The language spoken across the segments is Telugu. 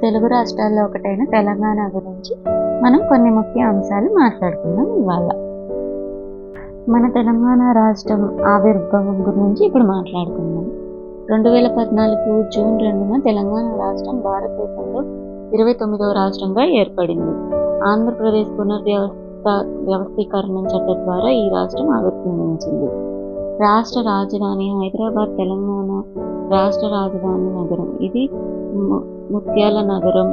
తెలుగు రాష్ట్రాల్లో ఒకటైన తెలంగాణ గురించి మనం కొన్ని ముఖ్య అంశాలు మాట్లాడుకుందాం ఇవాళ. మన తెలంగాణ రాష్ట్రం ఆవిర్భావం గురించి ఇప్పుడు మాట్లాడుకుందాం. 2014 జూన్ 2న తెలంగాణ రాష్ట్రం భారతదేశంలో 29వ రాష్ట్రంగా ఏర్పడింది. ఆంధ్రప్రదేశ్ వ్యవస్థీకరణ చట్టం ద్వారా ఈ రాష్ట్రం ఆవిర్భవించింది. రాష్ట్ర రాజధాని హైదరాబాద్. తెలంగాణ రాష్ట్ర రాజధాని నగరం ఇది ముత్యాల నగరం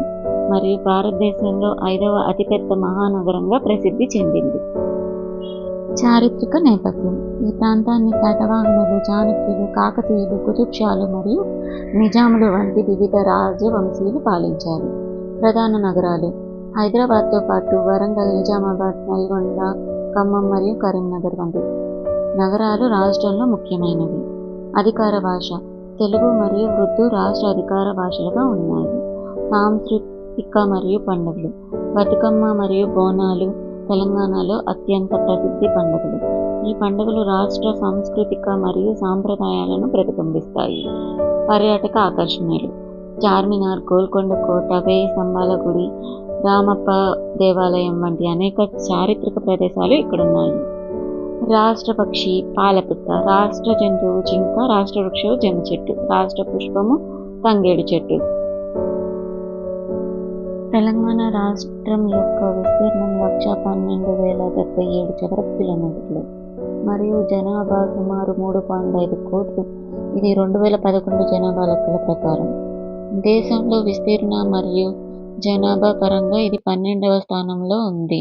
మరియు భారతదేశంలో 5వ అతిపెద్ద మహానగరంగా ప్రసిద్ధి చెందింది. చారిత్రక నేపథ్యం. ఈ ప్రాంతాన్ని శాతవాహనులు, చాణక్యులు, కాకతీయులు, కుతుబ్ షాలు మరియు నిజాములు వంటి వివిధ రాజవంశీయులు పాలించారు. ప్రధాన నగరాలు హైదరాబాద్తో పాటు వరంగల్, నిజామాబాద్, నల్గొండ, ఖమ్మం మరియు కరీంనగర్ వంటి నగరాలు రాష్ట్రంలో ముఖ్యమైనవి. అధికార భాష తెలుగు మరియు ఉర్దూ రాష్ట్ర అధికార భాషలుగా ఉన్నాయి. సాంస్కృతిక మరియు పండుగలు బతుకమ్మ మరియు బోనాలు తెలంగాణలో అత్యంత ప్రసిద్ధి పండుగలు. ఈ పండుగలు రాష్ట్ర సాంస్కృతిక మరియు సాంప్రదాయాలను ప్రతిబింబిస్తాయి. పర్యాటక ఆకర్షణలు చార్మినార్, గోల్కొండ కోట, 1000 స్తంభాల గుడి, రామప్ప దేవాలయం వంటి అనేక చారిత్రక ప్రదేశాలు ఇక్కడున్నాయి. రాష్ట్ర పక్షి పాలపిట్ట, రాష్ట్ర జంతువు జింక, రాష్ట్ర వృక్షం జమ్మ చెట్టు, రాష్ట్ర పుష్పము తంగేడు చెట్టు. తెలంగాణ రాష్ట్రం యొక్క విస్తీర్ణం 1,12,077 చదరపు కిలోమీటర్లు మరియు జనాభా సుమారు 3.5 కోట్లు. ఇది 2011 జనాభా లెక్కల ప్రకారం. దేశంలో విస్తీర్ణ మరియు జనాభా పరంగా ఇది 12వ స్థానంలో ఉంది.